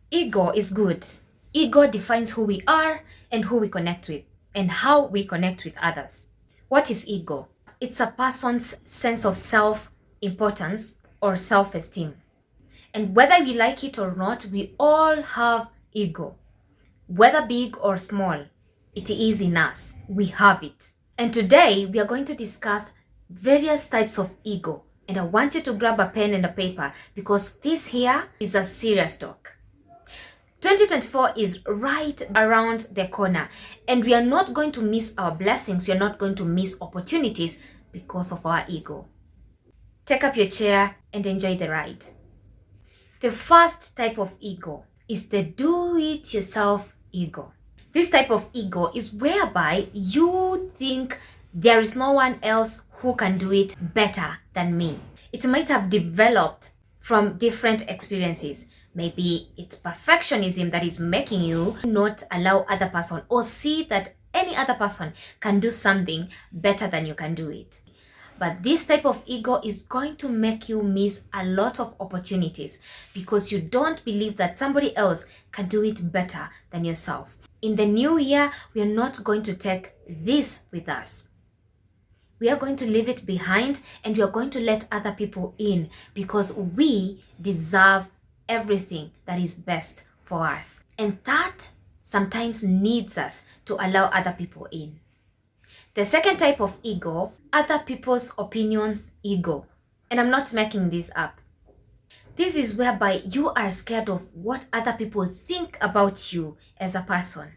Ego is good. Ego defines who we are and who we connect with and how we connect with others. What is ego? It's a person's sense of self importance or self esteem. And whether we like it or not, we all have ego. Whether big or small, it is in us. We have it. And today we are going to discuss various types of ego. And I want you to grab a pen and a paper because this here is a serious talk. 2024 is right around the corner, and we are not going to miss our blessings. We are not going to miss opportunities because of our ego. Take up your chair and enjoy the ride. The first type of ego is the do-it-yourself ego. This type of ego is whereby you think there is no one else who can do it better than me. It might have developed from different experiences. Maybe it's perfectionism that is making you not allow other person or see that any other person can do something better than you can do it. But this type of ego is going to make you miss a lot of opportunities because you don't believe that somebody else can do it better than yourself. In the new year, we are not going to take this with us. We are going to leave it behind and we are going to let other people in because we deserve everything that is best for us. And that sometimes needs us to allow other people in. The second type of ego, other people's opinions ego. And I'm not making this up. This is whereby you are scared of what other people think about you as a person.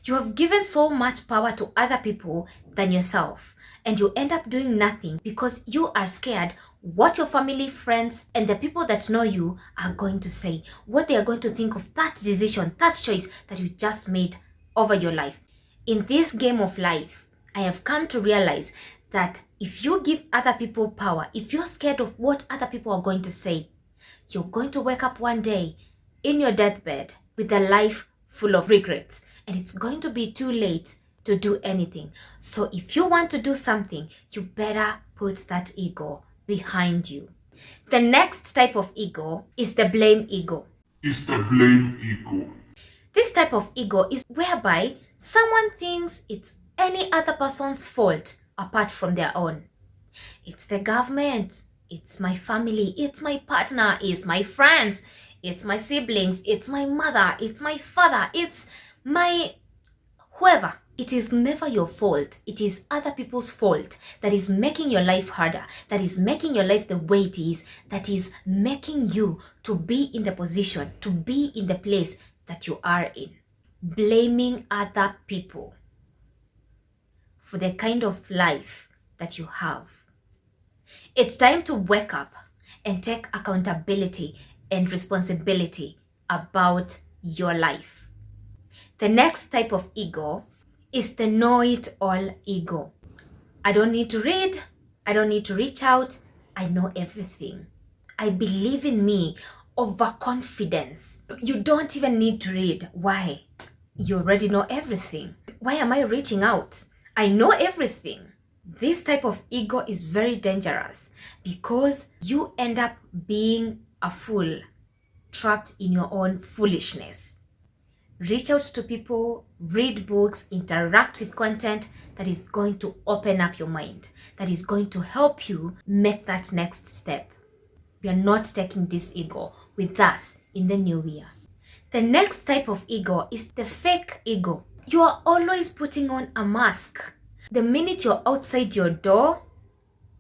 You have given so much power to other people than yourself, and you end up doing nothing because you are scared what your family, friends, and the people that know you are going to say, what they are going to think of that decision, that choice that you just made over your life. In this game of life, I have come to realize that if you give other people power, if you're scared of what other people are going to say, you're going to wake up one day in your deathbed with a life full of regrets, and it's going to be too late to do anything. So if you want to do something, you better put that ego behind you. The next type of ego is the blame ego. This type of ego is whereby someone thinks it's any other person's fault apart from their own. It's the government, it's my family, it's my partner, it's my friends, it's my siblings, it's my mother, it's my father, it's my whoever. It is never your fault. It is other people's fault that is making your life harder, that is making your life the way it is, that is making you to be in the position, to be in the place that you are in. Blaming other people for the kind of life that you have. It's time to wake up and take accountability and responsibility about your life. The next type of ego is the know-it-all ego. I don't need to read. I don't need to reach out. I know everything. I believe in me. Overconfidence. You don't even need to read. Why? You already know everything. Why am I reaching out? I know everything. This type of ego is very dangerous because you end up being a fool, trapped in your own foolishness. Reach out to people, read books, interact with content that is going to open up your mind, that is going to help you make that next step. We are not taking this ego with us in the new year. The next type of ego is the fake ego. You are always putting on a mask. The minute you're outside your door,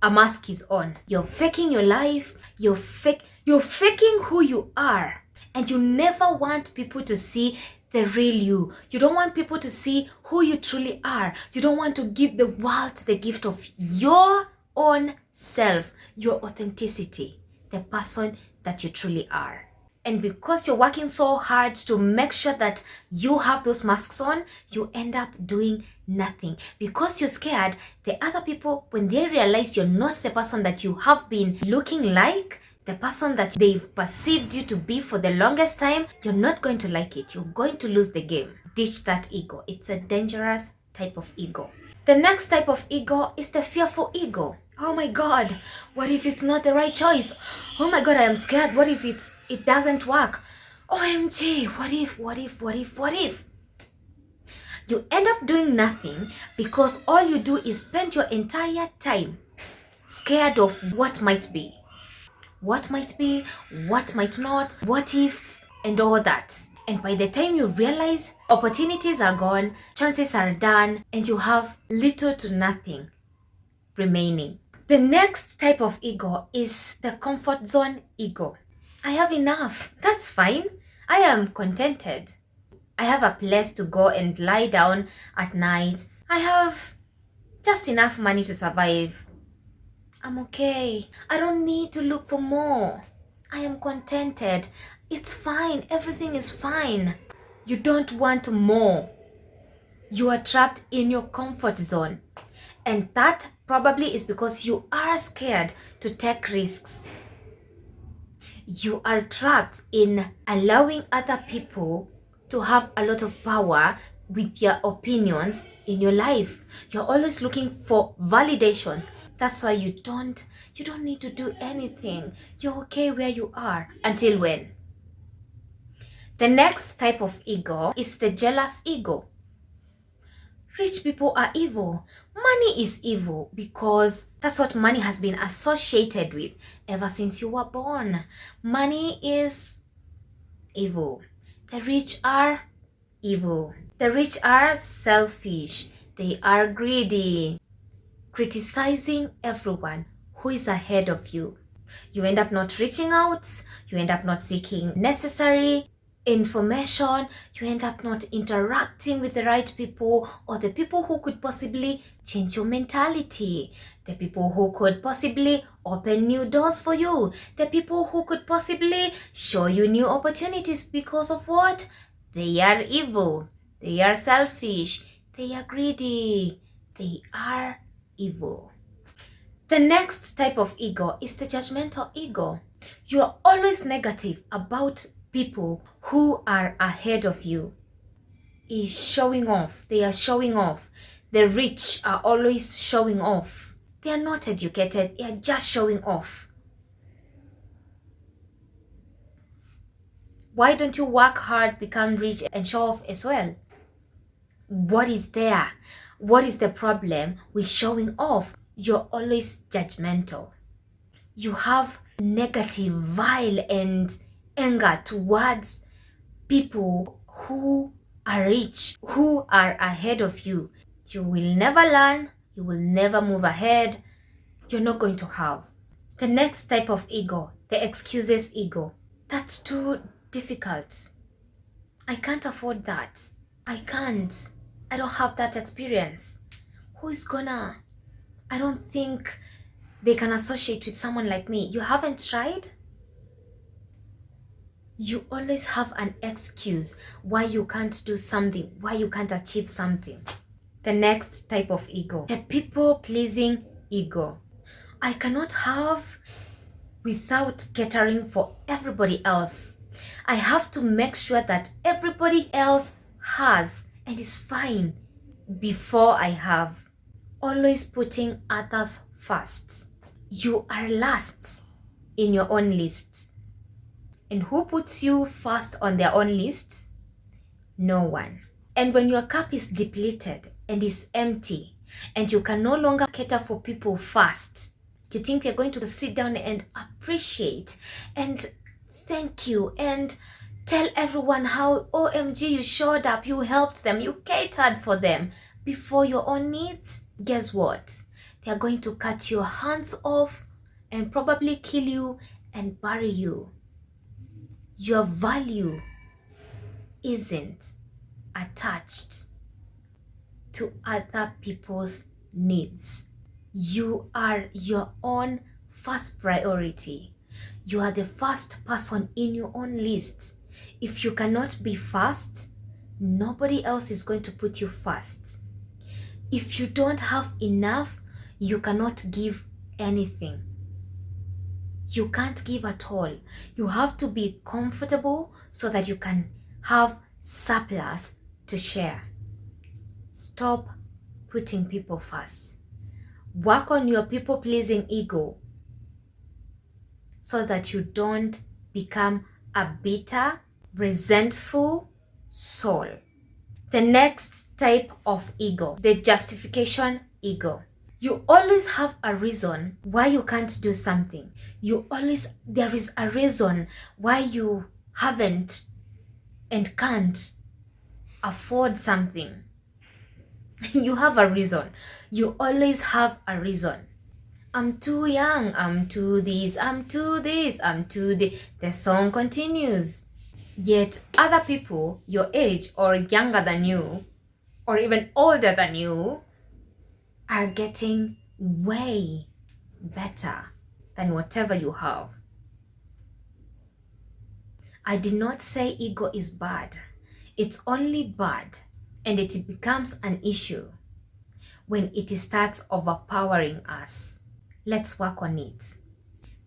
a mask is on. You're faking your life. You're faking who you are. And you never want people to see the real you. You don't want people to see who you truly are. You don't want to give the world the gift of your own self, your authenticity, the person that you truly are. And because you're working so hard to make sure that you have those masks on, you end up doing nothing. Because you're scared, the other people, when they realize you're not the person that you have been looking like, the person that they've perceived you to be for the longest time, you're not going to like it. You're going to lose the game. Ditch that ego. It's a dangerous type of ego. The next type of ego is the fearful ego. Oh my God, what if it's not the right choice? Oh my God, I am scared. What if it doesn't work? OMG, what if, what if, what if, what if? You end up doing nothing because all you do is spend your entire time scared of what might be. What might be, what might not, what ifs, and all that. And by the time you realize, opportunities are gone, chances are done, and you have little to nothing remaining. The next type of ego is the comfort zone ego. I have enough. That's fine. I am contented. I have a place to go and lie down at night. I have just enough money to survive. I'm okay. I don't need to look for more. I am contented. It's fine. Everything is fine. You don't want more. You are trapped in your comfort zone. And that probably is because you are scared to take risks. You are trapped in allowing other people to have a lot of power with their opinions in your life. You're always looking for validations. That's why you don't need to do anything. You're okay where you are. Until when? The next type of ego is the jealous ego. Rich people are evil. Money is evil because that's what money has been associated with ever since you were born. Money is evil. The rich are evil. The rich are selfish. They are greedy, criticizing everyone who is ahead of you. You end up not reaching out. You end up not seeking necessary information. You end up not interacting with the right people or the people who could possibly change your mentality, the people who could possibly open new doors for you, the people who could possibly show you new opportunities. Because of what? They are evil. They are selfish. They are greedy. They are evil. The next type of ego is the judgmental ego. You are always negative about people who are ahead of you. Is showing off. They are showing off. The rich are always showing off. They are not educated. They are just showing off. Why don't you work hard, become rich, and show off as well? What is there? What is the problem with showing off? You're always judgmental. You have negative, vile, and anger towards people who are rich, who are ahead of you. You will never learn. You will never move ahead. You're not going to have. The next type of ego, the excuses ego. That's too difficult. I can't afford that. I can't. I don't have that experience. Who's gonna? I don't think they can associate with someone like me. You haven't tried? You always have an excuse why you can't do something, why you can't achieve something. The next type of ego, the people-pleasing ego. I cannot have without catering for everybody else. I have to make sure that everybody else has and is fine before I have. Always putting others first. You are last in your own list. And who puts you first on their own list? No one. And when your cup is depleted and is empty and you can no longer cater for people first, you think they're going to sit down and appreciate and thank you and tell everyone how OMG you showed up, you helped them, you catered for them before your own needs? Guess what? They're going to cut your hands off and probably kill you and bury you. Your value isn't attached to other people's needs. You are your own first priority. You are the first person in your own list. If you cannot be first, nobody else is going to put you first. If you don't have enough, you cannot give anything. You can't give at all. You have to be comfortable so that you can have surplus to share. Stop putting people first. Work on your people-pleasing ego so that you don't become a bitter, resentful soul. The next type of ego, the justification ego. You always have a reason why you can't do something. There is a reason why you haven't and can't afford something. You have a reason. You always have a reason. I'm too young, I'm too this, I'm too this, I'm too this. The song continues. Yet other people your age or younger than you, or even older than you, are getting way better than whatever you have. I did not say ego is bad. It's only bad, and it becomes an issue when it starts overpowering us. Let's work on it.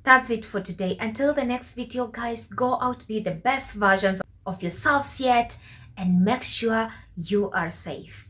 That's it for today. Until the next video, guys, go out, be the best versions of yourselves yet, and make sure you are safe.